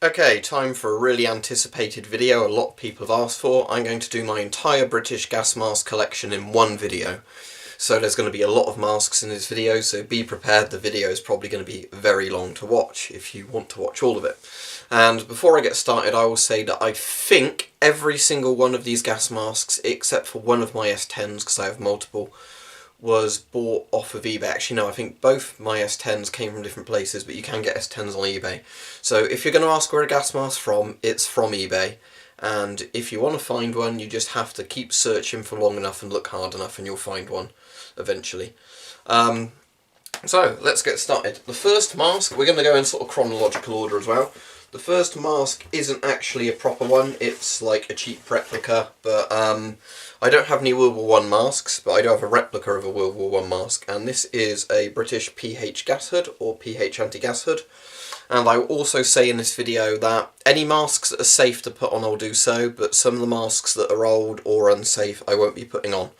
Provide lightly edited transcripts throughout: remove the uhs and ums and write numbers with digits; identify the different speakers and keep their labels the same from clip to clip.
Speaker 1: Okay, time for a really anticipated video a lot of people have asked for. I'm going to do my entire British gas mask collection in one video. So there's going to be a lot of masks in this video, so be prepared, the video is probably going to be very long to watch if you want to watch all of it. And before I get started, I will say that I think every single one of these gas masks, except for one of my S10s, because I have multiple, was bought off of eBay. Actually no, I think both my S10s came from different places, but you can get S10s on eBay. So if you're going to ask where a gas mask's from, it's from eBay. And if you want to find one, you just have to keep searching for long enough and look hard enough and you'll find one eventually. So let's get started. The first mask, we're going to go in sort of chronological order as well. The first mask isn't actually a proper one, it's like a cheap replica, but I don't have any World War 1 masks, but I do have a replica of a World War 1 mask, and this is a British PH Gas Hood, or PH Anti-Gas Hood. And I will also say in this video that any masks that are safe to put on I'll do so, but some of the masks that are old or unsafe I won't be putting on,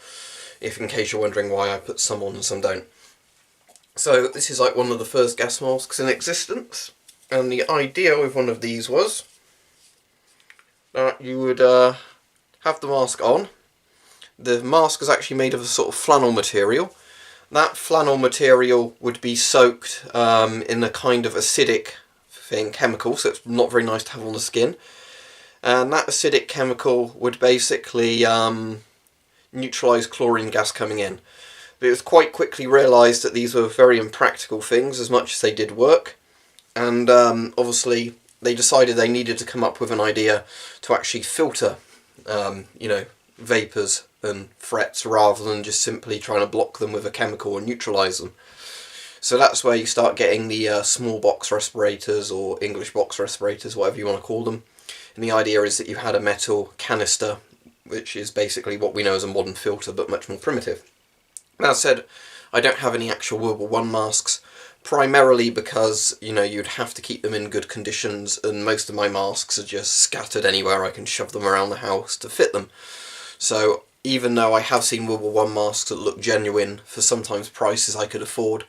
Speaker 1: if in case you're wondering why I put some on and some don't. So this is like one of the first gas masks in existence. And the idea with one of these was that you would have the mask on. The mask is actually made of a sort of flannel material. That flannel material would be soaked in a kind of acidic chemical, so it's not very nice to have on the skin. And that acidic chemical would basically neutralise chlorine gas coming in. But it was quite quickly realised that these were very impractical things, as much as they did work. And obviously they decided they needed to come up with an idea to actually filter, you know, vapours and threats rather than just simply trying to block them with a chemical and neutralise them. So that's where you start getting the small box respirators or English box respirators, whatever you want to call them. And the idea is that you had a metal canister, which is basically what we know as a modern filter but much more primitive. That said, I don't have any actual World War 1 masks. Primarily because, you know, you'd have to keep them in good conditions, and most of my masks are just scattered anywhere I can shove them around the house to fit them. So even though I have seen World War 1 masks that look genuine for sometimes prices I could afford,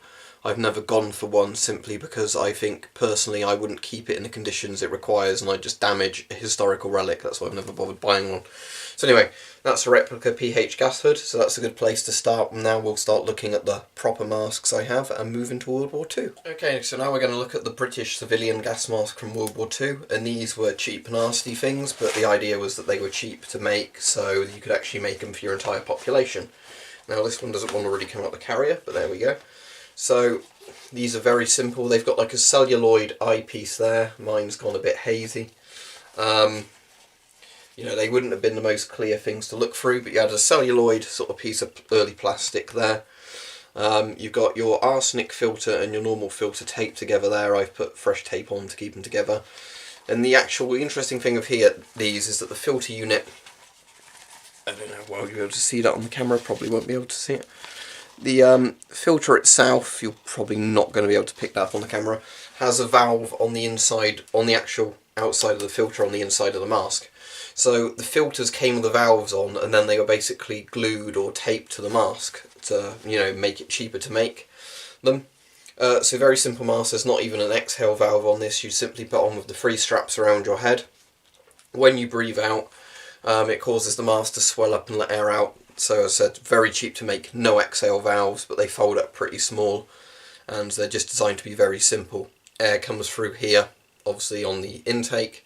Speaker 1: I've never gone for one simply because I think personally I wouldn't keep it in the conditions it requires and I'd just damage a historical relic. That's why I've never bothered buying one. So anyway, that's a replica PH Gas Hood, so that's a good place to start. Now we'll start looking at the proper masks I have and move into World War II. Okay, so now we're going to look at the British civilian gas mask from World War II, and these were cheap, nasty things, but the idea was that they were cheap to make, so you could actually make them for your entire population. Now this one doesn't want to really come out the carrier, but there we go. So these are very simple. They've got like a celluloid eyepiece there. Mine's gone a bit hazy. You know, they wouldn't have been the most clear things to look through, but you had a celluloid sort of piece of early plastic there. You've got your arsenic filter and your normal filter taped together there. I've put fresh tape on to keep them together. And the actual interesting thing of these is that the filter unit, I don't know, well, you'll be able to see that on the camera, probably won't be able to see it. The filter itself, you're probably not going to be able to pick that up on the camera, has a valve on the inside, on the actual outside of the filter on the inside of the mask. So the filters came with the valves on, and then they were basically glued or taped to the mask to, you know, make it cheaper to make them. So very simple mask. There's not even an exhale valve on this. You simply put on with the three straps around your head. When you breathe out, it causes the mask to swell up and let air out. So as I said, very cheap to make, no exhale valves, but they fold up pretty small, and they're just designed to be very simple. Air comes through here, obviously on the intake,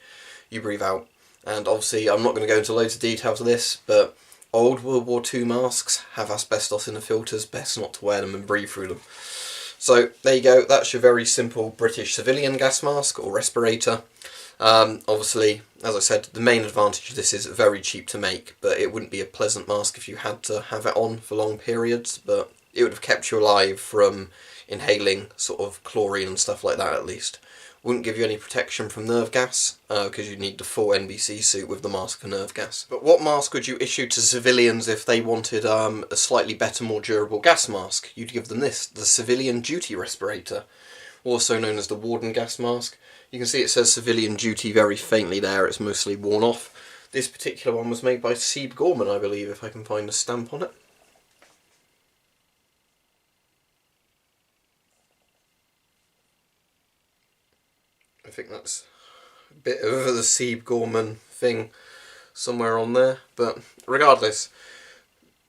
Speaker 1: you breathe out. And obviously I'm not going to go into loads of details of this, but old World War II masks have asbestos in the filters, best not to wear them and breathe through them. So there you go, that's your very simple British civilian gas mask or respirator. Obviously, as I said, the main advantage of this is very cheap to make, but it wouldn't be a pleasant mask if you had to have it on for long periods, but it would have kept you alive from inhaling sort of chlorine and stuff like that at least. Wouldn't give you any protection from nerve gas, because you need the full NBC suit with the mask for nerve gas. But what mask would you issue to civilians if they wanted a slightly better, more durable gas mask? You'd give them this, the Civilian Duty Respirator, also known as the Warden gas mask. You can see it says Civilian Duty very faintly there, it's mostly worn off. This particular one was made by Siebe Gorman, I believe, if I can find a stamp on it. I think that's bit of the Siebe Gorman thing somewhere on there, but regardless,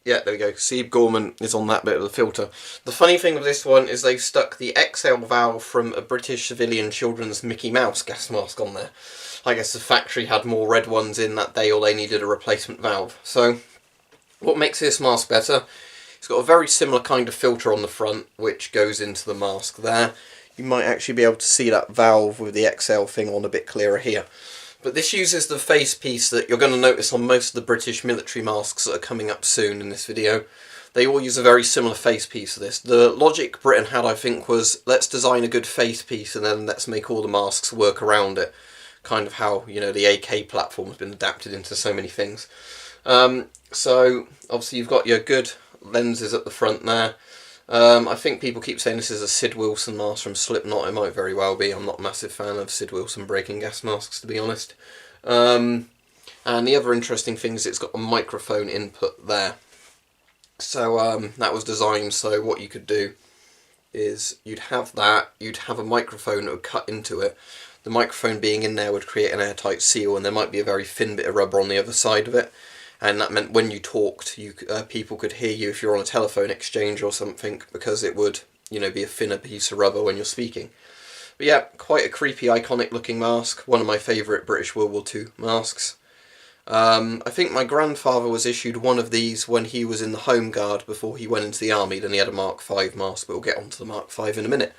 Speaker 1: yeah, there we go. Siebe Gorman is on that bit of the filter. The funny thing with this one is they've stuck the XL valve from a British civilian children's Mickey Mouse gas mask on there. I guess the factory had more red ones in that day, or they needed a replacement valve. So what makes this mask better? It's got a very similar kind of filter on the front, which goes into the mask there. You might actually be able to see that valve with the XL thing on a bit clearer here. But this uses the face piece that you're going to notice on most of the British military masks that are coming up soon in this video. They all use a very similar face piece for this. The logic Britain had, I think, was let's design a good face piece and then let's make all the masks work around it. Kind of how, you know, the AK platform has been adapted into so many things. So obviously you've got your good lenses at the front there. I think people keep saying this is a Sid Wilson mask from Slipknot. It might very well be. I'm not a massive fan of Sid Wilson breaking gas masks, to be honest. And the other interesting thing is it's got a microphone input there. So that was designed so what you could do is you'd have that, you'd have a microphone that would cut into it. The microphone being in there would create an airtight seal, and there might be a very thin bit of rubber on the other side of it. And that meant when you talked, people could hear you if you're on a telephone exchange or something, because it would, you know, be a thinner piece of rubber when you're speaking. But yeah, quite a creepy, iconic looking mask. One of my favourite British World War II masks. I think my grandfather was issued one of these when he was in the Home Guard before he went into the army. Then he had a Mark V mask, but we'll get onto the Mark V in a minute.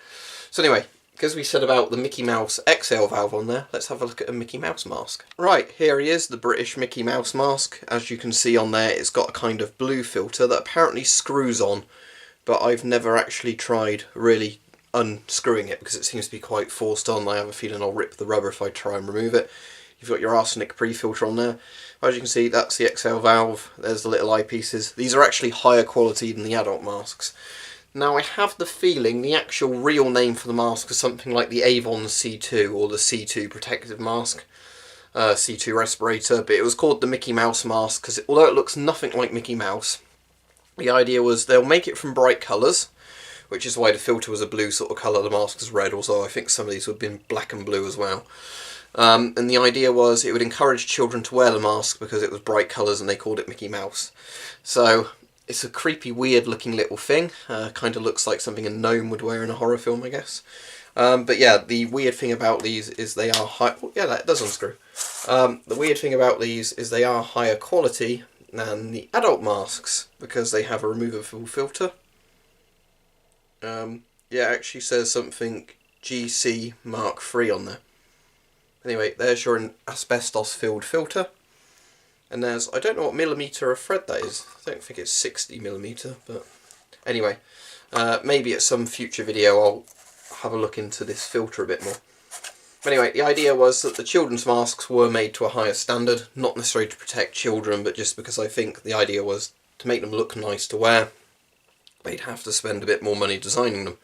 Speaker 1: So anyway, because we said about the Mickey Mouse XL valve on there, let's have a look at a Mickey Mouse mask. Right, here he is, the British Mickey Mouse mask. As you can see on there, it's got a kind of blue filter that apparently screws on, but I've never actually tried really unscrewing it because it seems to be quite forced on. I have a feeling I'll rip the rubber if I try and remove it. You've got your arsenic pre-filter on there. As you can see, that's the XL valve. There's the little eyepieces. These are actually higher quality than the adult masks. Now, I have the feeling the actual real name for the mask is something like the Avon C2 or the C2 protective mask, C2 respirator, but it was called the Mickey Mouse mask because although it looks nothing like Mickey Mouse, the idea was they'll make it from bright colours, which is why the filter was a blue sort of colour, the mask is red, although I think some of these would have been black and blue as well. And the idea was it would encourage children to wear the mask because it was bright colours and they called it Mickey Mouse. So it's a creepy, weird looking little thing. Kind of looks like something a gnome would wear in a horror film, I guess. But yeah, the weird thing about these is they are high... Oh, yeah, that does unscrew. The weird thing about these is they are higher quality than the adult masks because they have a removable filter. Yeah, it actually says something GC Mark III on there. Anyway, there's your asbestos-filled filter. And there's, I don't know what millimetre of thread that is. I don't think it's 60mm, but anyway, maybe at some future video I'll have a look into this filter a bit more. But anyway, the idea was that the children's masks were made to a higher standard, not necessarily to protect children, but just because I think the idea was to make them look nice to wear, they'd have to spend a bit more money designing them.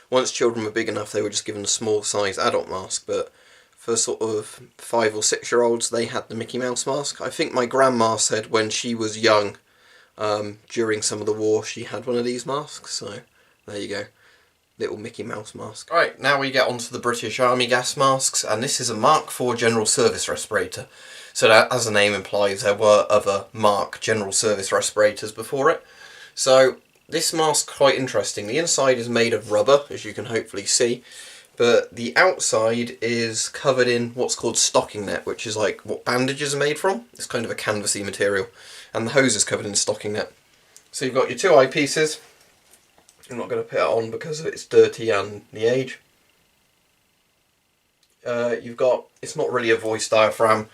Speaker 1: Once children were big enough, they were just given a small size adult mask, but for sort of 5 or 6 year olds, they had the Mickey Mouse mask. I think my grandma said when she was young, during some of the war, she had one of these masks, so there you go. Little Mickey Mouse mask. Right, now we get onto the British Army gas masks, and this is a Mark IV General Service Respirator. So that, as the name implies, there were other Mark General Service Respirators before it. So this mask's quite interesting. The inside is made of rubber, as you can hopefully see, but the outside is covered in what's called stocking net, which is like what bandages are made from. It's kind of a canvasy material, and the hose is covered in stocking net. So you've got your 2 eyepieces. I'm not going to put it on because it's dirty and the age. You've got, it's not really a voice diaphragm.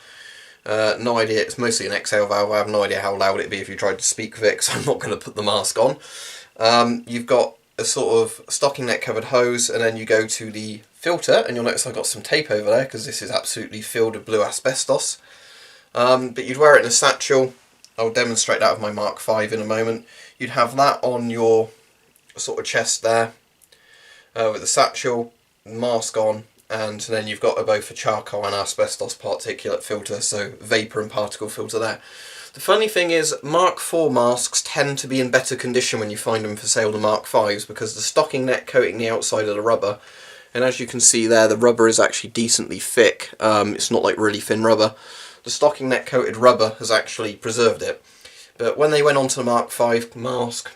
Speaker 1: No idea, it's mostly an XL valve. I have no idea how loud it'd be if you tried to speak with it, because I'm not going to put the mask on. You've got a sort of stocking net covered hose, and then you go to the filter, and you'll notice I've got some tape over there because this is absolutely filled with blue asbestos. But you'd wear it in a satchel. I'll demonstrate that with my Mark V in a moment. You'd have that on your sort of chest there, with the satchel, mask on, and then you've got both a charcoal and asbestos particulate filter, so vapour and particle filter there. The funny thing is, Mark IV masks tend to be in better condition when you find them for sale than Mark Vs, because the stocking net coating the outside of the rubber and as you can see there, the rubber is actually decently thick. It's not like really thin rubber. The stocking neck coated rubber has actually preserved it. But when they went on to the Mark V mask,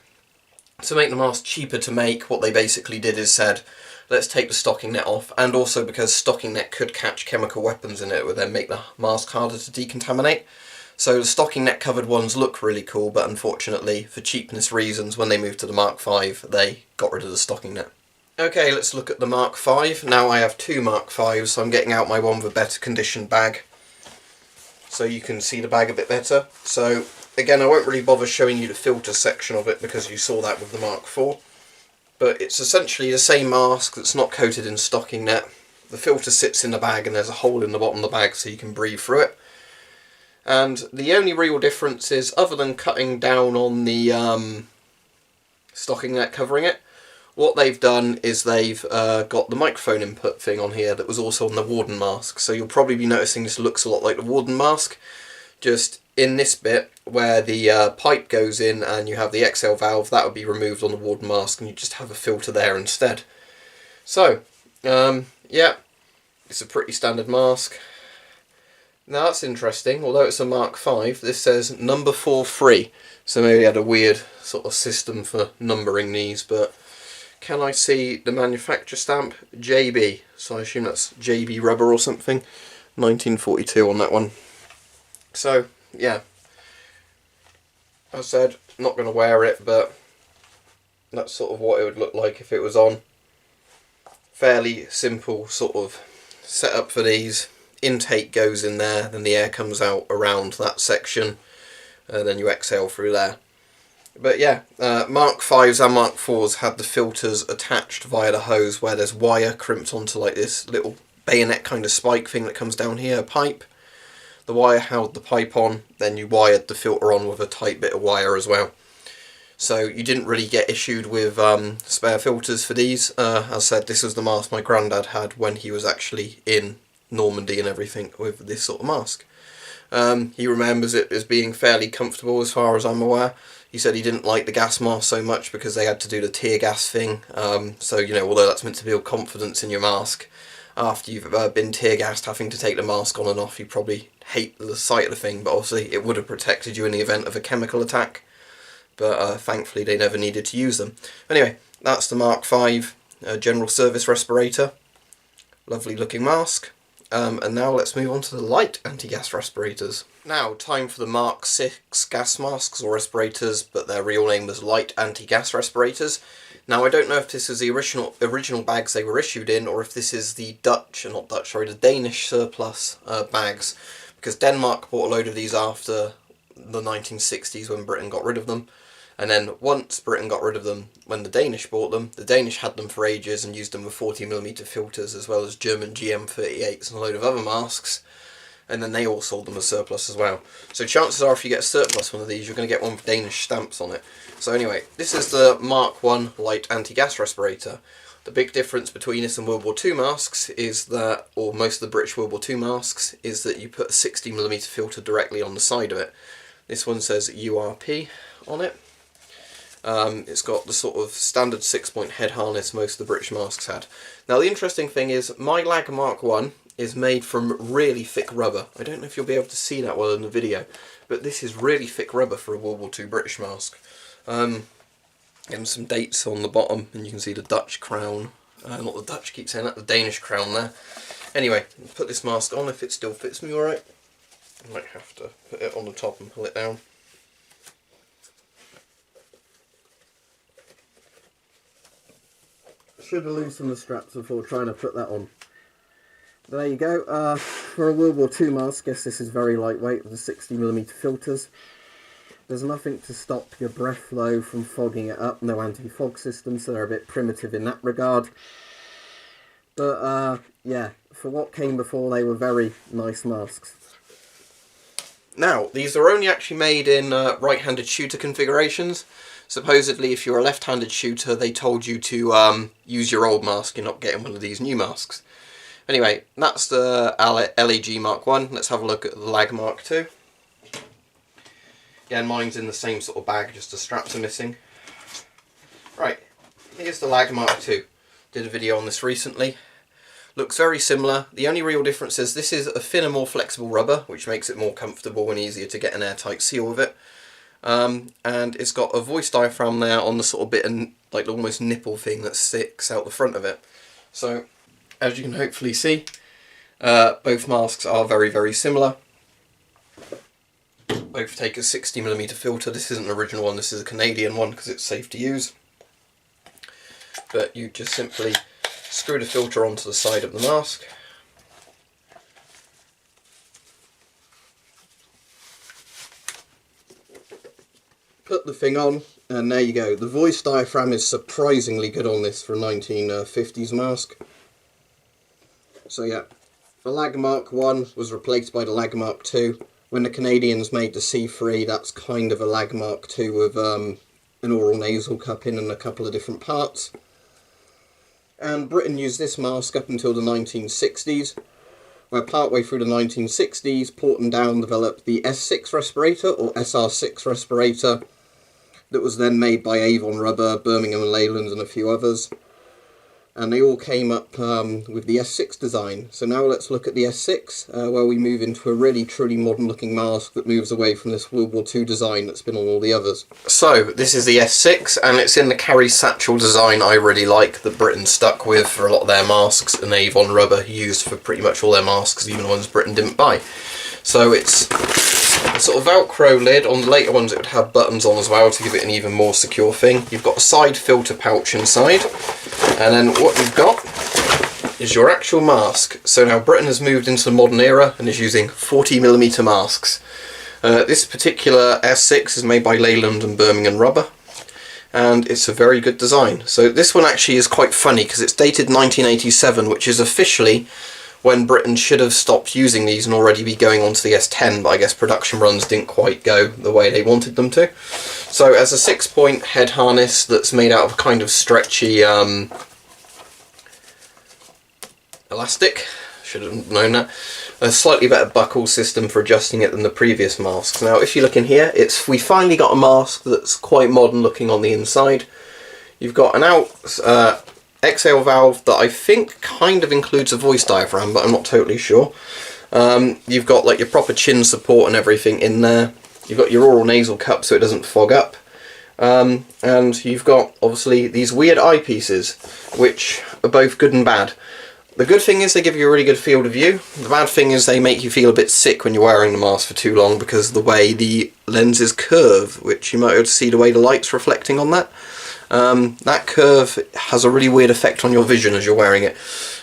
Speaker 1: to make the mask cheaper to make, what they basically did is said, let's take the stocking net off, and also because stocking net could catch chemical weapons in it, it would then make the mask harder to decontaminate. So the stocking net covered ones look really cool, but unfortunately, for cheapness reasons, when they moved to the Mark V, they got rid of the stocking net. Okay, let's look at the Mark V. Now I have two Mark Vs, so I'm getting out my one with a better conditioned bag, so you can see the bag a bit better. So again, I won't really bother showing you the filter section of it because you saw that with the Mark IV. But it's essentially the same mask that's not coated in stocking net. The filter sits in the bag and there's a hole in the bottom of the bag so you can breathe through it. And the only real difference is, other than cutting down on the stocking net covering it, what they've done is they've got the microphone input thing on here that was also on the Warden mask. So you'll probably be noticing this looks a lot like the Warden mask, just in this bit where the pipe goes in and you have the exhale valve, that would be removed on the Warden mask and you just have a filter there instead. So, yeah, it's a pretty standard mask. Now that's interesting, although it's a Mark V, this says number 43, so maybe they had a weird sort of system for numbering these, but can I see the manufacturer stamp? JB, so I assume that's JB rubber or something, 1942 on that one. So, yeah, as I said, not going to wear it, but that's sort of what it would look like if it was on. Fairly simple sort of setup for these. Intake goes in there, then the air comes out around that section, and then you exhale through there. But yeah, Mark V's and Mark IV's had the filters attached via the hose, where there's wire crimped onto like this little bayonet kind of spike thing that comes down here, a pipe. The wire held the pipe on, then you wired the filter on with a tight bit of wire as well. So you didn't really get issued with spare filters for these. As I said, this was the mask my granddad had when he was actually in Normandy and everything with this sort of mask. He remembers it as being fairly comfortable as far as I'm aware. He said he didn't like the gas mask so much because they had to do the tear gas thing. So, you know, although that's meant to build confidence in your mask, after you've been tear gassed, having to take the mask on and off, you probably hate the sight of the thing, but obviously it would have protected you in the event of a chemical attack. But thankfully they never needed to use them. Anyway, that's the Mark V general service respirator. Lovely looking mask. And now let's move on to the light anti-gas respirators. Now, time for the Mark VI gas masks or respirators, but their real name was light anti-gas respirators. Now, I don't know if this is the original bags they were issued in, or if this is the the Danish surplus bags, because Denmark bought a load of these after the 1960s when Britain got rid of them. And then once Britain got rid of them, when the Danish bought them, the Danish had them for ages and used them with 40mm filters, as well as German GM38s and a load of other masks. And then they all sold them as surplus as well. So chances are if you get a surplus one of these, you're going to get one with Danish stamps on it. So anyway, this is the Mark I light anti-gas respirator. The big difference between this and World War II masks is that, or most of the British World War II masks, is that you put a 60mm filter directly on the side of it. This one says URP on it. It's got the sort of standard 6-point head harness most of the British masks had. Now the interesting thing is, my Lag Mark I is made from really thick rubber. I don't know if you'll be able to see that well in the video, but this is really thick rubber for a World War II British mask. And some dates on the bottom, and you can see the Dutch crown. Not the Dutch, keep saying that, the Danish crown there. Anyway, put this mask on if it still fits me alright. I might have to put it on the top and pull it down. Should have loosened the straps before trying to put that on. There you go. For a World War II mask, I guess this is very lightweight with the 60mm filters. There's nothing to stop your breath flow from fogging it up. No anti-fog system, so they're a bit primitive in that regard. But yeah, for what came before, they were very nice masks. Now, these are only actually made in right-handed shooter configurations. Supposedly, if you're a left-handed shooter, they told you to use your old mask. You're not getting one of these new masks. Anyway, that's the LAG Mark I. Let's have a look at the Lag Mark II. Yeah, mine's in the same sort of bag, just the straps are missing. Right, here's the Lag Mark II. Did a video on this recently. Looks very similar. The only real difference is this is a thinner, more flexible rubber, which makes it more comfortable and easier to get an airtight seal with it. And it's got a voice diaphragm there on the sort of bit and like the almost nipple thing that sticks out the front of it. So as you can hopefully see, both masks are very, very similar. Both take a 60mm filter. This isn't an original one, this is a Canadian one because it's safe to use. But you just simply screw the filter onto the side of the mask. Put the thing on, and there you go. The voice diaphragm is surprisingly good on this for a 1950s mask. So yeah, the Lagmark 1 was replaced by the Lagmark 2. When the Canadians made the C3, that's kind of a Lagmark 2 with an oral nasal cupping and a couple of different parts. And Britain used this mask up until the 1960s, where partway through the 1960s, Porton Down developed the S6 respirator, or SR6 respirator, that was then made by Avon Rubber, Birmingham and Leyland and a few others. And they all came up with the S6 design. So now let's look at the S6, where we move into a really truly modern looking mask that moves away from this World War II design that's been on all the others. So this is the S6, and it's in the carry satchel design I really like that Britain stuck with for a lot of their masks, and Avon Rubber used for pretty much all their masks, even the ones Britain didn't buy. So it's a sort of Velcro lid. On the later ones it would have buttons on as well to give it an even more secure thing. You've got a side filter pouch inside, and then what you've got is your actual mask. So now Britain has moved into the modern era and is using 40mm masks. This particular S6 is made by Leyland and Birmingham Rubber, and it's a very good design. So this one actually is quite funny because it's dated 1987, which is officially when Britain should have stopped using these and already be going on to the S10, but I guess production runs didn't quite go the way they wanted them to. So as a 6-point head harness that's made out of a kind of stretchy elastic, should have known that, a slightly better buckle system for adjusting it than the previous masks. Now if you look in here, we finally got a mask that's quite modern looking on the inside. You've got an exhale valve that I think kind of includes a voice diaphragm, but I'm not totally sure. You've got like your proper chin support and everything in there. You've got your oral nasal cup so it doesn't fog up. And you've got obviously these weird eyepieces, which are both good and bad. The good thing is they give you a really good field of view. The bad thing is they make you feel a bit sick when you're wearing the mask for too long because of the way the lenses curve, which you might be able to see the way the light's reflecting on that. That curve has a really weird effect on your vision as you're wearing it.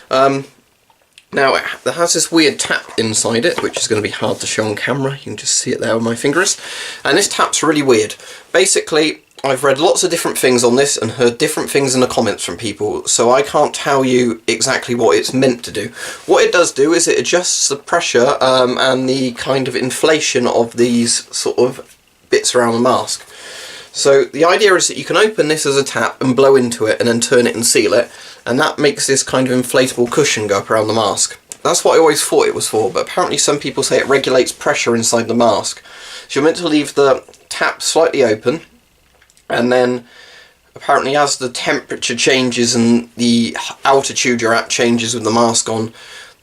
Speaker 1: Now it has this weird tap inside it, which is going to be hard to show on camera. You can just see it there with my fingers. And this tap's really weird. Basically, I've read lots of different things on this and heard different things in the comments from people, so I can't tell you exactly what it's meant to do. What it does do is it adjusts the pressure and the kind of inflation of these sort of bits around the mask. So the idea is that you can open this as a tap and blow into it and then turn it and seal it, and that makes this kind of inflatable cushion go up around the mask. That's what I always thought it was for, but apparently some people say it regulates pressure inside the mask. So you're meant to leave the tap slightly open, and then apparently as the temperature changes and the altitude you're at changes with the mask on,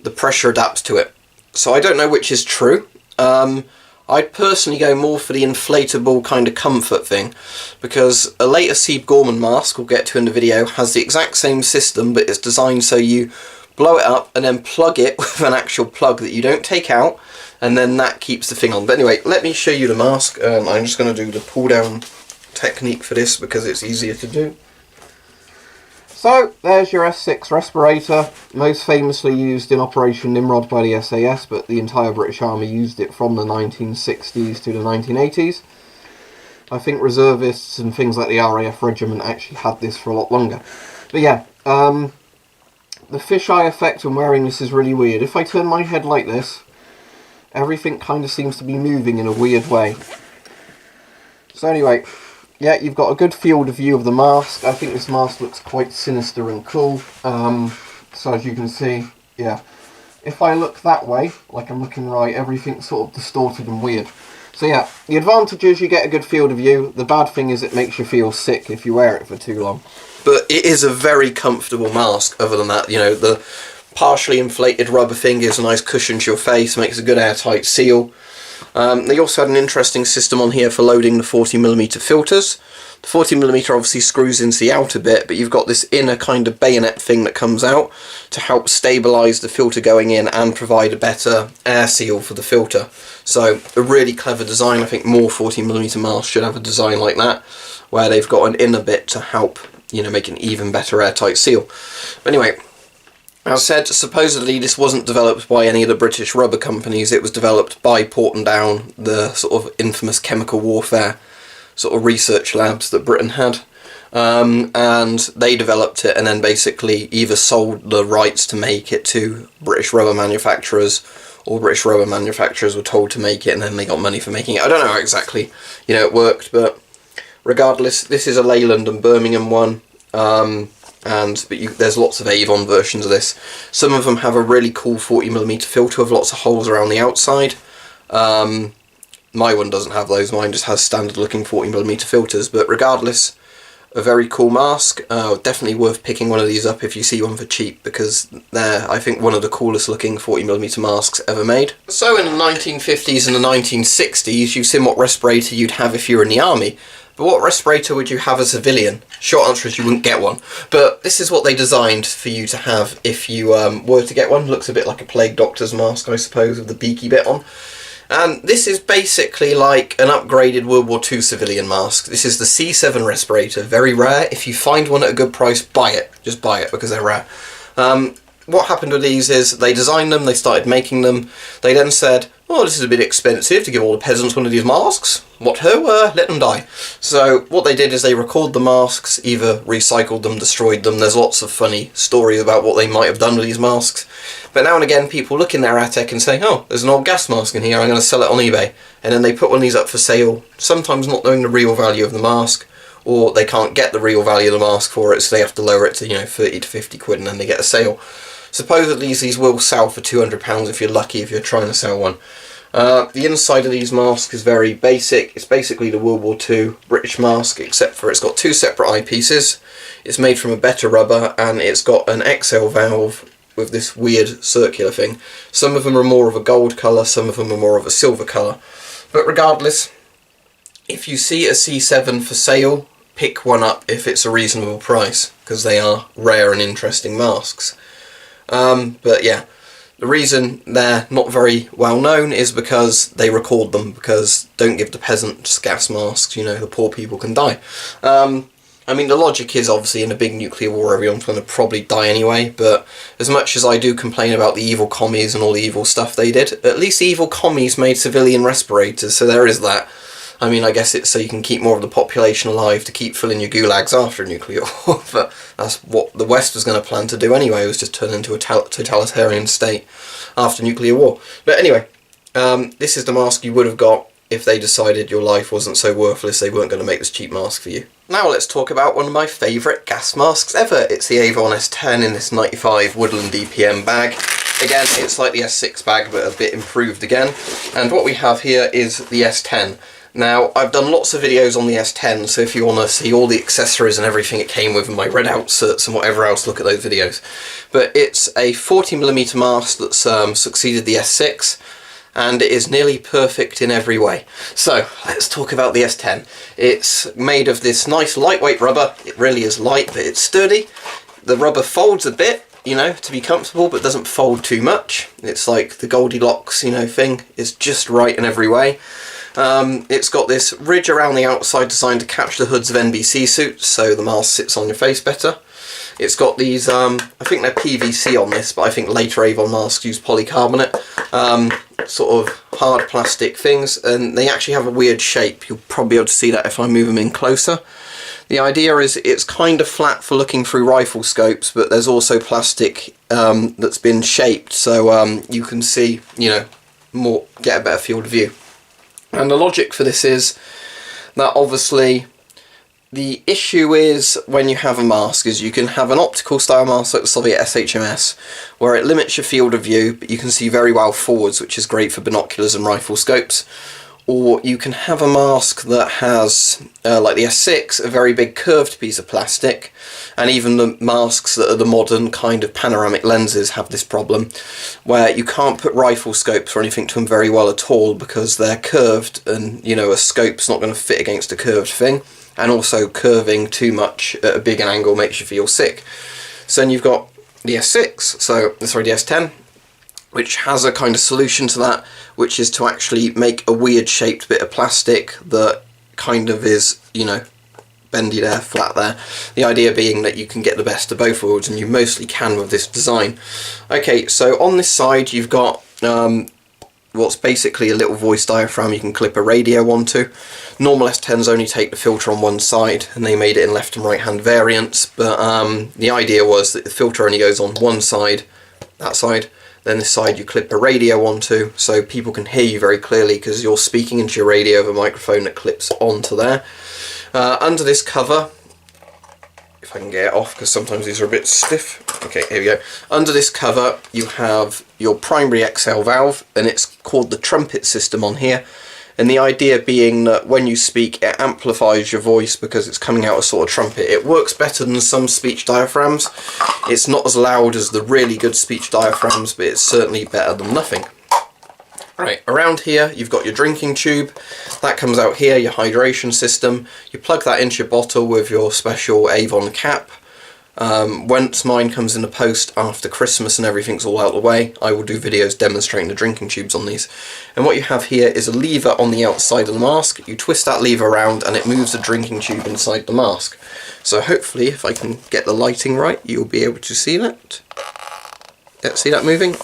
Speaker 1: the pressure adapts to it. So I don't know which is true. I'd personally go more for the inflatable kind of comfort thing, because a later Siebe Gorman mask we'll get to in the video has the exact same system, but it's designed so you blow it up and then plug it with an actual plug that you don't take out, and then that keeps the thing on. But anyway, let me show you the mask. I'm just going to do the pull down technique for this because it's easier to do. So there's your S6 respirator, most famously used in Operation Nimrod by the SAS, but the entire British Army used it from the 1960s to the 1980s. I think reservists and things like the RAF regiment actually had this for a lot longer. But yeah, the fisheye effect on wearing this is really weird. If I turn my head like this, everything kind of seems to be moving in a weird way. So anyway, yeah, you've got a good field of view of the mask. I think this mask looks quite sinister and cool. So as you can see, yeah, if I look that way, like I'm looking right, everything's sort of distorted and weird. So yeah, the advantage is you get a good field of view. The bad thing is it makes you feel sick if you wear it for too long. But it is a very comfortable mask. Other than that, you know, the partially inflated rubber thing gives a nice cushion to your face, makes a good airtight seal. They also had an interesting system on here for loading the 40mm filters. The 40mm obviously screws into the outer bit, but you've got this inner kind of bayonet thing that comes out to help stabilise the filter going in and provide a better air seal for the filter. So a really clever design. I think more 40mm masks should have a design like that, where they've got an inner bit to help, you know, make an even better airtight seal. But anyway, as said, supposedly this wasn't developed by any of the British rubber companies. It was developed by Porton Down, the sort of infamous chemical warfare sort of research labs that Britain had. And they developed it and then basically either sold the rights to make it to British rubber manufacturers, or British rubber manufacturers were told to make it and then they got money for making it. I don't know how exactly, you know, it worked, but regardless, this is a Leyland and Birmingham one. But there's lots of Avon versions of this. Some of them have a really cool 40mm filter with lots of holes around the outside. My one doesn't have those, mine just has standard looking 40mm filters, but regardless, a very cool mask. Definitely worth picking one of these up if you see one for cheap, because they're, I think, one of the coolest looking 40mm masks ever made. So in the 1950s and the 1960s, you've seen what respirator you'd have if you were in the army. But what respirator would you have as a civilian? Short answer is you wouldn't get one. But this is what they designed for you to have if you were to get one. Looks a bit like a plague doctor's mask, I suppose, with the beaky bit on. And this is basically like an upgraded World War II civilian mask. This is the C7 respirator, very rare. If you find one at a good price, buy it. Just buy it because they're rare. What happened with these is they designed them, they started making them. They then said, oh, this is a bit expensive to give all the peasants one of these masks. What ho, let them die. So what they did is they recorded the masks, either recycled them, destroyed them. There's lots of funny stories about what they might have done with these masks. But now and again people look in their attic and say, oh, there's an old gas mask in here, I'm going to sell it on eBay. And then they put one of these up for sale, sometimes not knowing the real value of the mask, or they can't get the real value of the mask for it, so they have to lower it to, you know, 30 to 50 quid and then they get a sale. Supposedly these will sell for £200 if you're lucky, if you're trying to sell one. The inside of these masks is very basic. It's basically the World War II British mask, except for it's got two separate eyepieces. It's made from a better rubber and it's got an XL valve with this weird circular thing. Some of them are more of a gold colour, some of them are more of a silver colour. But regardless, if you see a C7 for sale, pick one up if it's a reasonable price, because they are rare and interesting masks. But yeah, the reason they're not very well known is because they record them, because don't give the peasants gas masks, you know, the poor people can die. I mean, the logic is obviously in a big nuclear war everyone's going to probably die anyway, but as much as I do complain about the evil commies and all the evil stuff they did, at least the evil commies made civilian respirators, so there is that. I mean, I guess it's so you can keep more of the population alive to keep filling your gulags after a nuclear war, but that's what the West was going to plan to do anyway, was just turn into a totalitarian state after nuclear war. But anyway, this is the mask you would have got if they decided your life wasn't so worthless they weren't going to make this cheap mask for you. Now let's talk about one of my favourite gas masks ever. It's the Avon S10 in this 95 Woodland DPM bag. Again, it's like the S6 bag, but a bit improved again. And what we have here is the S10. Now, I've done lots of videos on the S10, so if you want to see all the accessories and everything it came with and my red outserts and whatever else, look at those videos. But it's a 40mm mask that's succeeded the S6, and it is nearly perfect in every way. So, let's talk about the S10. It's made of this nice lightweight rubber. It really is light, but it's sturdy. The rubber folds a bit, you know, to be comfortable, but doesn't fold too much. It's like the Goldilocks, you know, thing. It's just right in every way. It's got this ridge around the outside designed to catch the hoods of NBC suits, so the mask sits on your face better. It's got these, I think they're PVC on this, but I think later Avon masks use polycarbonate, sort of hard plastic things, and they actually have a weird shape. You'll probably be able to see that if I move them in closer. The idea is it's kind of flat for looking through rifle scopes, but there's also plastic that's been shaped, so you can see, you know, get a better field of view. And the logic for this is that obviously the issue is when you have a mask is you can have an optical style mask like the Soviet SHMS where it limits your field of view, but you can see very well forwards, which is great for binoculars and rifle scopes. or you can have a mask that has, like the S6, a very big curved piece of plastic, and even the masks that are the modern kind of panoramic lenses have this problem, where you can't put rifle scopes or anything to them very well at all because they're curved, and you know, a scope's not going to fit against a curved thing, and also curving too much at a big angle makes you feel sick. So then you've got the S6, the S10, which has a kind of solution to that, which is to actually make a weird shaped bit of plastic that kind of is, you know, bendy there, flat there. The idea being that you can get the best of both worlds, and you mostly can with this design. Okay, so on this side you've got what's basically a little voice diaphragm you can clip a radio onto. Normal S10s only take the filter on one side, and they made it in left and right hand variants, but the idea was that the filter only goes on one side, that side. Then this side you clip a radio onto, so people can hear you very clearly because you're speaking into your radio with a microphone that clips onto there. Under this cover, if I can get it off because sometimes these are a bit stiff. Okay, here we go. Under this cover you have your primary exhale valve, and it's called the trumpet system on here. And the idea being that when you speak, it amplifies your voice because it's coming out a sort of trumpet. It works better than some speech diaphragms. It's not as loud as the really good speech diaphragms, but it's certainly better than nothing. Right, around here you've got your drinking tube. That comes out here, your hydration system. You plug that into your bottle with your special Avon cap. Once mine comes in the post after Christmas and everything's all out of the way, I will do videos demonstrating the drinking tubes on these. And what you have here is a lever on the outside of the mask. You twist that lever around and it moves the drinking tube inside the mask. So hopefully, if I can get the lighting right, you'll be able to see that. Yeah, see that moving?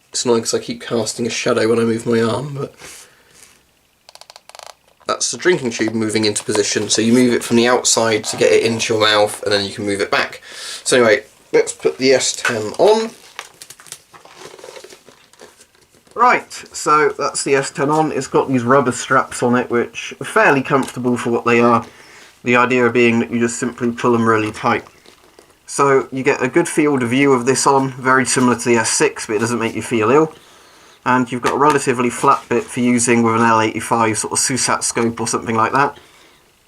Speaker 1: It's annoying because I keep casting a shadow when I move my arm, but that's the drinking tube moving into position. So you move it from the outside to get it into your mouth, and then you can move it back. So anyway, let's put the S10 on. Right, so that's the S10 on. It's got these rubber straps on it, which are fairly comfortable for what they are. The idea being that you just simply pull them really tight. So you get a good field of view of this on, very similar to the S6, but it doesn't make you feel ill. And you've got a relatively flat bit for using with an L85 sort of SUSAT scope or something like that.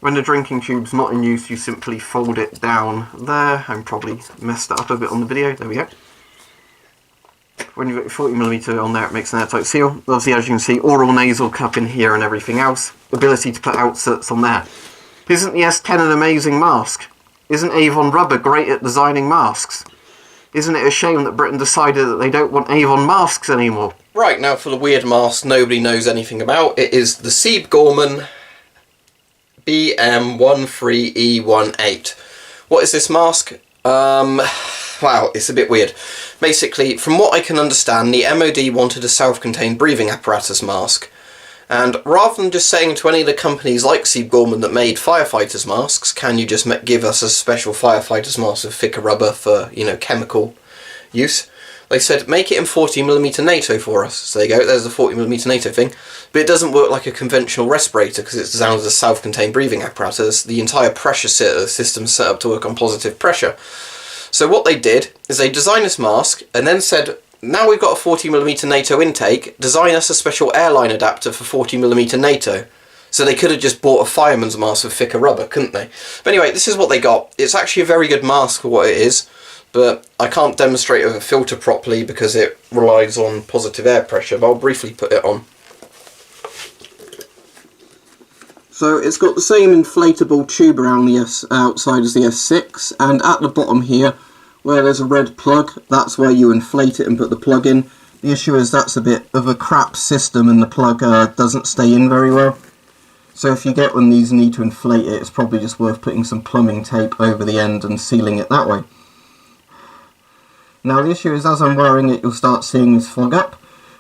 Speaker 1: When the drinking tube's not in use, you simply fold it down there. I probably messed that up a bit on the video. There we go. When you've got your 40mm on there, it makes an airtight seal. Obviously, as you can see, oral nasal cup in here and everything else. Ability to put outserts on there. Isn't the S10 an amazing mask? Isn't Avon Rubber great at designing masks? Isn't it a shame that Britain decided that they don't want Avon masks anymore? Right, now for the weird mask nobody knows anything about. It is the Siebe Gorman BM-13E-18. What is this mask? Wow, it's a bit weird. Basically, from what I can understand, the MOD wanted a self-contained breathing apparatus mask. And rather than just saying to any of the companies like Siebe Gorman that made firefighters masks, can you just give us a special firefighters mask with thicker rubber for, you know, chemical use, they said make it in 40mm NATO for us. So there you go, there's the 40mm NATO thing. But it doesn't work like a conventional respirator because it's designed as a self-contained breathing apparatus. The entire pressure system is set up to work on positive pressure. So what they did is they designed this mask and then said, now we've got a 40mm NATO intake, design us a special airline adapter for 40mm NATO. So they could have just bought a fireman's mask with thicker rubber, couldn't they? But anyway, this is what they got. It's actually a very good mask for what it is, but I can't demonstrate it with a filter properly because it relies on positive air pressure, but I'll briefly put it on. So it's got the same inflatable tube around the outside as the S6, and at the bottom here, where there's a red plug, that's where you inflate it and put the plug in. The issue is that's a bit of a crap system and the plug doesn't stay in very well. So if you get one of these and need to inflate it, it's probably just worth putting some plumbing tape over the end and sealing it that way. Now the issue is as I'm wearing it, you'll start seeing this fog up,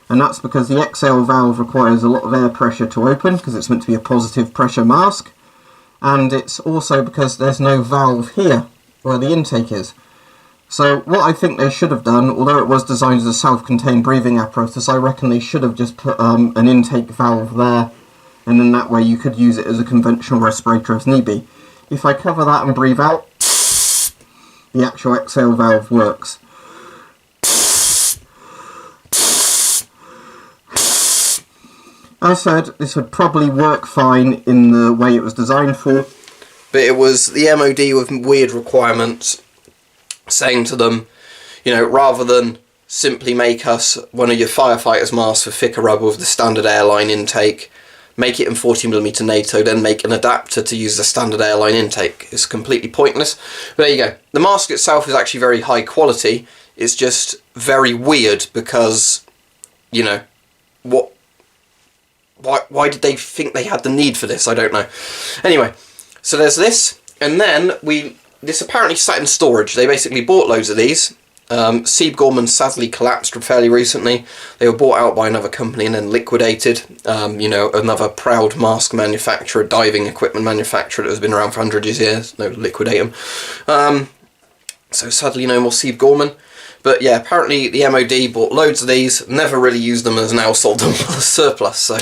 Speaker 1: and that's because the exhale valve requires a lot of air pressure to open because it's meant to be a positive pressure mask, and it's also because there's no valve here where the intake is. So what I think they should have done, although it was designed as a self-contained breathing apparatus, I reckon they should have just put an intake valve there, and then that way you could use it as a conventional respirator if need be. If I cover that and breathe out, the actual exhale valve works.
Speaker 2: I said this would probably work fine in the way it was designed for.
Speaker 1: But it was the MOD with weird requirements, saying to them, you know, rather than simply make us one of your firefighters' masks for thicker rubber with the standard airline intake, make it in 40mm NATO, then make an adapter to use the standard airline intake. It's completely pointless. But there you go. The mask itself is actually very high quality. It's just very weird because, you know, why did they think they had the need for this? I don't know. Anyway, so there's this, and then this apparently sat in storage. They basically bought loads of these. Siebe Gorman sadly collapsed fairly recently. They were bought out by another company and then liquidated. You know, another proud mask manufacturer, diving equipment manufacturer that has been around for hundreds of years. No, liquidate them. So sadly no more Siebe Gorman. But yeah, apparently the MOD bought loads of these, never really used them, and has now sold them for a surplus. So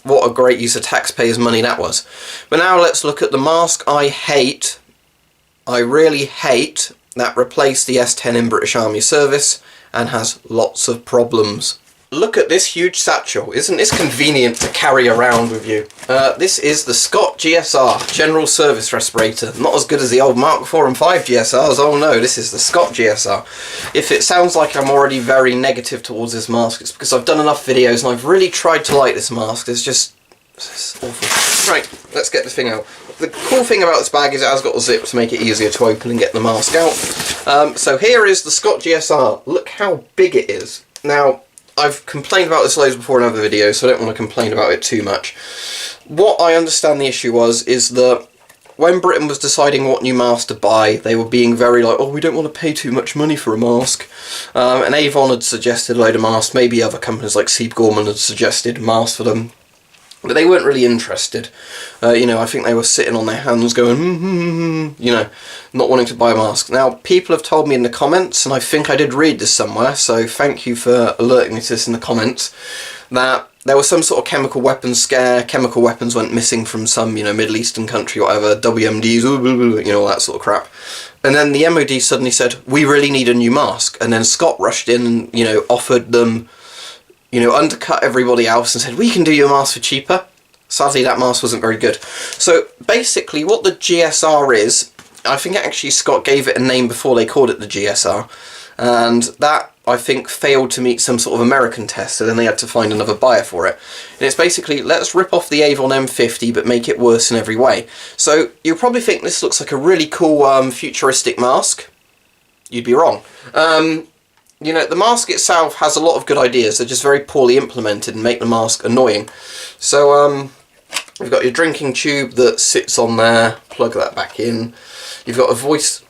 Speaker 1: what a great use of taxpayers' money that was. But now let's look at the mask I really hate, that replaced the S10 in British Army service and has lots of problems. Look at this huge satchel. Isn't this convenient to carry around with you? This is the Scott GSR General Service Respirator. Not as good as the old Mark IV and 5 GSRs. Oh no, this is the Scott GSR. If it sounds like I'm already very negative towards this mask, it's because I've done enough videos and I've really tried to like this mask. It's awful. Right, let's get this thing out. The cool thing about this bag is it has got a zip to make it easier to open and get the mask out. So here is the Scott GSR. Look how big it is. Now, I've complained about this loads before in other videos, so I don't want to complain about it too much. What I understand the issue is that when Britain was deciding what new mask to buy, they were being very like, oh, we don't want to pay too much money for a mask. And Avon had suggested a load of masks, maybe other companies like Siebe Gorman had suggested masks for them. But they weren't really interested. You know, I think they were sitting on their hands going, you know, not wanting to buy a mask. Now, people have told me in the comments, and I think I did read this somewhere, so thank you for alerting me to this in the comments, that there was some sort of chemical weapons scare. Chemical weapons went missing from some, you know, Middle Eastern country, whatever, WMDs, you know, all that sort of crap. And then the MOD suddenly said, we really need a new mask. And then Scott rushed in and, you know, offered them, you know, undercut everybody else and said, we can do your mask for cheaper. Sadly, that mask wasn't very good. So basically what the GSR is, I think actually Scott gave it a name before they called it the GSR. And that, I think, failed to meet some sort of American test, so then they had to find another buyer for it. And it's basically, let's rip off the Avon M50 but make it worse in every way. So you'll probably think this looks like a really cool futuristic mask. You'd be wrong. You know, the mask itself has a lot of good ideas. They're just very poorly implemented and make the mask annoying. So, you've got your drinking tube that sits on there. Plug that back in. You've got a voice...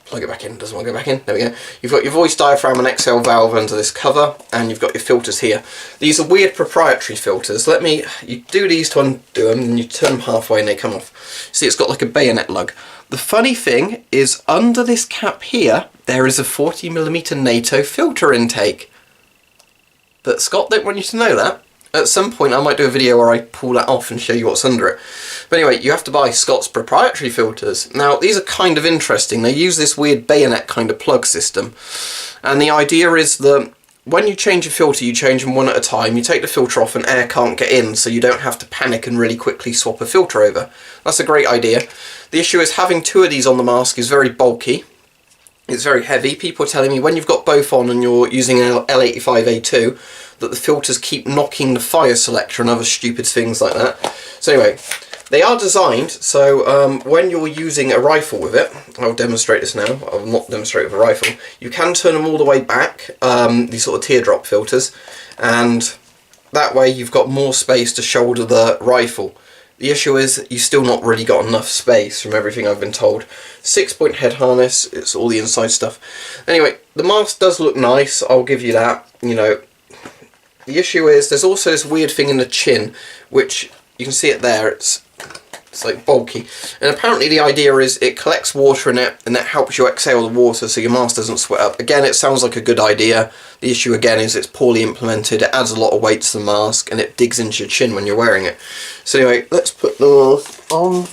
Speaker 1: Plug it back in. Doesn't want to go back in. There we go. You've got your voice diaphragm and exhale valve under this cover. And you've got your filters here. These are weird proprietary filters. You do these to undo them, and you turn them halfway and they come off. See, it's got like a bayonet lug. The funny thing is, under this cap here, there is a 40mm NATO filter intake. But Scott don't want you to know that. At some point I might do a video where I pull that off and show you what's under it. But anyway, you have to buy Scott's proprietary filters. Now, these are kind of interesting. They use this weird bayonet kind of plug system. And the idea is that when you change a filter, you change them one at a time. You take the filter off and air can't get in, so you don't have to panic and really quickly swap a filter over. That's a great idea. The issue is having two of these on the mask is very bulky. It's very heavy. People are telling me when you've got both on and you're using an L85A2 that the filters keep knocking the fire selector and other stupid things like that. So anyway, they are designed so when you're using a rifle with it, I'll demonstrate this now, I'll not demonstrate with a rifle, you can turn them all the way back, these sort of teardrop filters, and that way you've got more space to shoulder the rifle. The issue is you've still not really got enough space from everything I've been told. 6-point head harness, it's all the inside stuff. Anyway, the mask does look nice, I'll give you that, you know. The issue is there's also this weird thing in the chin, which you can see it there, it's like bulky. And apparently the idea is it collects water in it and that helps you exhale the water so your mask doesn't sweat up. Again, it sounds like a good idea. The issue again is it's poorly implemented, it adds a lot of weight to the mask and it digs into your chin when you're wearing it. So anyway, let's put the mask on.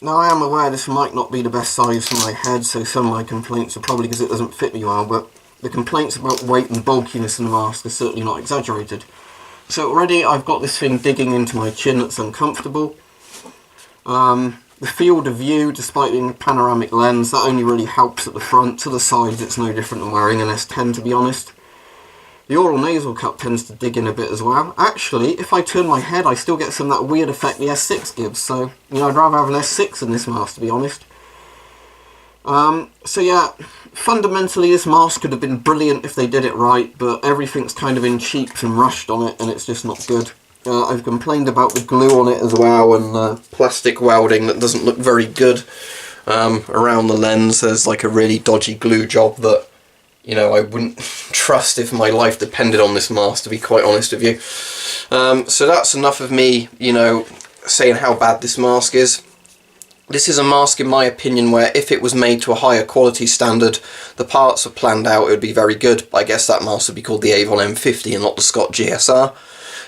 Speaker 2: Now I am aware this might not be the best size for my head, so some of my complaints are probably because it doesn't fit me well, but the complaints about weight and bulkiness in the mask are certainly not exaggerated. So already I've got this thing digging into my chin that's uncomfortable. The field of view, despite being a panoramic lens, that only really helps at the front. To the sides it's no different than wearing an S10, to be honest. The oral nasal cup tends to dig in a bit as well. Actually, if I turn my head, I still get some of that weird effect the S6 gives, so, you know, I'd rather have an S6 in this mask, to be honest. So yeah, fundamentally this mask could have been brilliant if they did it right, but everything's kind of in cheap and rushed on it, and it's just not good. I've complained about the glue on it as well, and plastic welding that doesn't look very good around the lens. There's like a really dodgy glue job that, you know, I wouldn't trust if my life depended on this mask, to be quite honest with you. So that's enough of me, you know, saying how bad this mask is. This is a mask, in my opinion, where if it was made to a higher quality standard, the parts are planned out, it would be very good. I guess that mask would be called the Avon M50 and not the Scott GSR.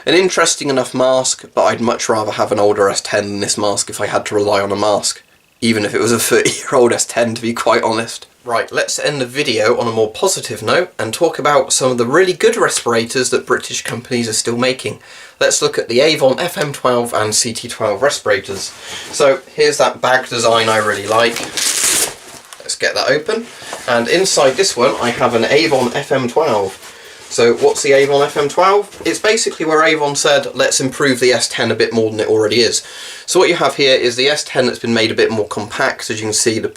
Speaker 2: An interesting enough mask, but I'd much rather have an older S10 than this mask if I had to rely on a mask. Even if it was a 30-year-old S10, to be quite honest. Right, let's end the video on a more positive note and talk about some of the really good respirators that British companies are still making. Let's look at the Avon FM12 and CT12 respirators. So here's that bag design I really like. Let's get that open. And inside this one I have an Avon FM12. So what's the Avon FM12? It's basically where Avon said, let's improve the S10 a bit more than it already is. So what you have here is the S10 that's been made a bit more compact. As you can see, the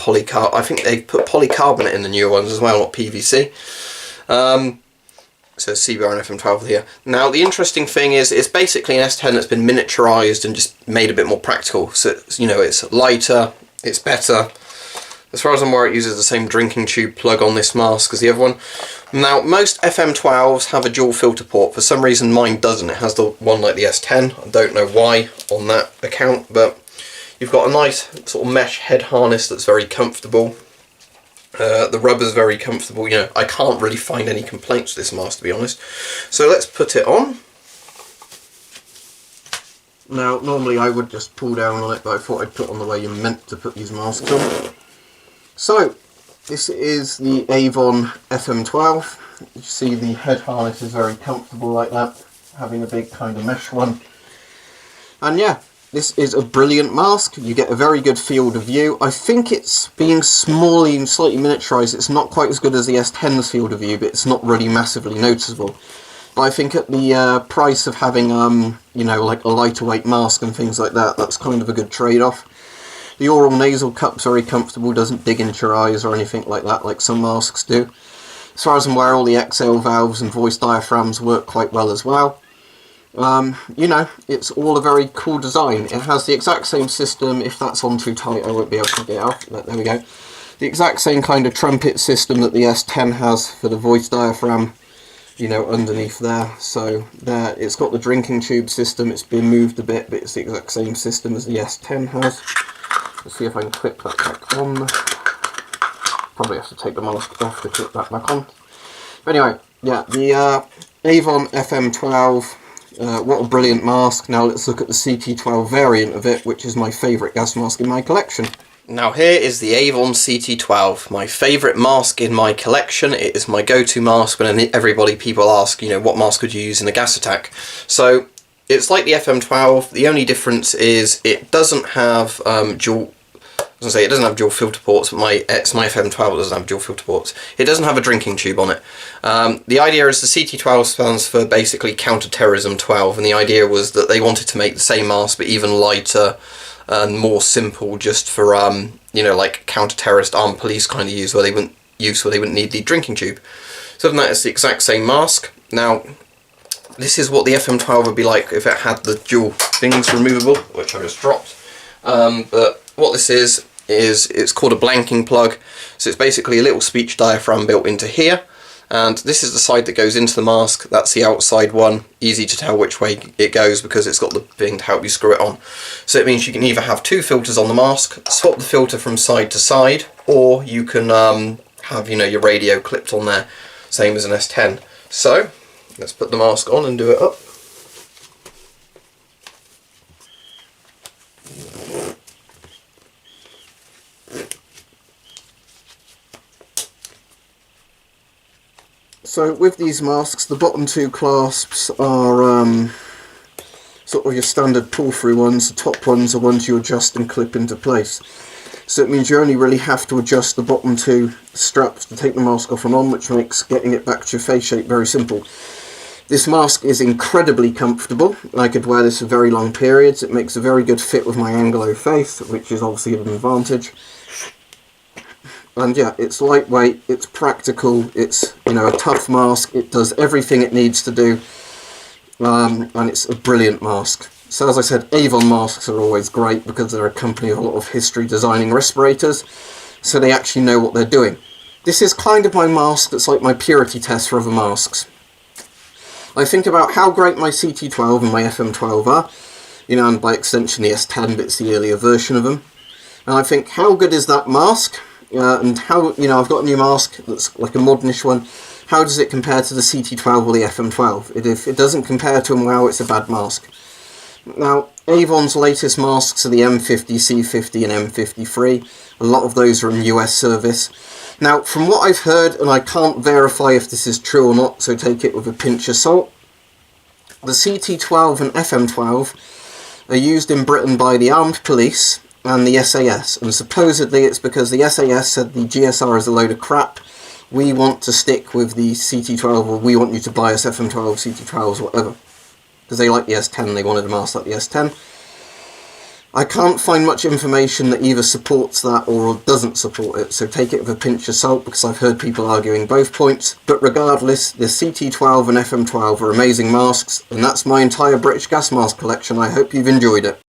Speaker 2: I think they put polycarbonate in the newer ones as well, not PVC. So Siebe Gorman FM12 here. Now the interesting thing is, it's basically an S10 that's been miniaturized and just made a bit more practical. So, you know, it's lighter, it's better. As far as I'm aware, it uses the same drinking tube plug on this mask as the other one. Now, most FM12s have a dual filter port. For some reason, mine doesn't. It has the one like the S10. I don't know why on that account, but you've got a nice sort of mesh head harness that's very comfortable. The rubber's very comfortable. You know, I can't really find any complaints with this mask, to be honest. So let's put it on. Now, normally I would just pull down on it, but I thought I'd put on the way you're meant to put these masks on. So, this is the Avon FM12. You see the head harness is very comfortable like that, having a big kind of mesh one. And yeah, this is a brilliant mask. You get a very good field of view. I think it's being slightly miniaturized. It's not quite as good as the S10's field of view, but it's not really massively noticeable. But I think at the price of having, you know, like a lighter weight mask and things like that, that's kind of a good trade-off. The oral nasal cup's very comfortable, doesn't dig into your eyes or anything like that, like some masks do. As far as I'm aware, all the exhale valves and voice diaphragms work quite well as well. You know, it's all a very cool design. It has the exact same system. If that's on too tight, I won't be able to get it off. There we go. The exact same kind of trumpet system that the S10 has for the voice diaphragm, you know, underneath there. So there, it's got the drinking tube system. It's been moved a bit, but it's the exact same system as the S10 has. Let's see if I can clip that back on. Probably have to take the mask off to clip that back on. But anyway, yeah, the Avon FM12, what a brilliant mask. Now let's look at the CT12 variant of it, which is my favourite gas mask in my collection. Now here is the Avon CT12, my favourite mask in my collection. It is my go-to mask when people ask, you know, what mask would you use in a gas attack? So it's like the FM12. The only difference is it doesn't have dual. I was going to say it doesn't have dual filter ports, but my FM12 doesn't have dual filter ports. It doesn't have a drinking tube on it. The idea is the CT12 stands for basically Counter-Terrorism 12, and the idea was that they wanted to make the same mask but even lighter and more simple, just for you know, like counter-terrorist armed police kind of use, where they wouldn't need the drinking tube. So other than that, it's the exact same mask. Now, this is what the FM12 would be like if it had the dual things removable, which I just dropped. But what this is it's called a blanking plug. So it's basically a little speech diaphragm built into here, and this is the side that goes into the mask. That's the outside one. Easy to tell which way it goes because it's got the thing to help you screw it on. So it means you can either have two filters on the mask, swap the filter from side to side, or you can have, you know, your radio clipped on there, same as an S10. So let's put the mask on and do it up. So with these masks, the bottom two clasps are sort of your standard pull-through ones. The top ones are ones you adjust and clip into place. So it means you only really have to adjust the bottom two straps to take the mask off and on, which makes getting it back to your face shape very simple. This mask is incredibly comfortable. I could wear this for very long periods. It makes a very good fit with my Anglo face, which is obviously an advantage. And yeah, it's lightweight, it's practical, it's, you know, a tough mask. It does everything it needs to do, and it's a brilliant mask. So as I said, Avon masks are always great because they're a company with a lot of history designing respirators, so they actually know what they're doing. This is kind of my mask that's like my purity test for other masks. I think about how great my CT12 and my FM12 are, you know, and by extension the S10, but it's the earlier version of them. And I think, how good is that mask? And how, you know, I've got a new mask that's like a modernish one. How does it compare to the CT12 or the FM12? If it doesn't compare to them, wow, it's a bad mask. Now, Avon's latest masks are the M50, C50 and M53. A lot of those are in US service. Now, from what I've heard, and I can't verify if this is true or not, so take it with a pinch of salt, the CT12 and FM12 are used in Britain by the armed police and the SAS, and supposedly it's because the SAS said the GSR is a load of crap. We want to stick with the CT12, or we want you to buy us FM12, CT12s, whatever. Because they like the S10, they wanted a mask like the S10. I can't find much information that either supports that or doesn't support it, so take it with a pinch of salt, because I've heard people arguing both points. But regardless, the CT12 and FM12 are amazing masks, and that's my entire British gas mask collection. I hope you've enjoyed it.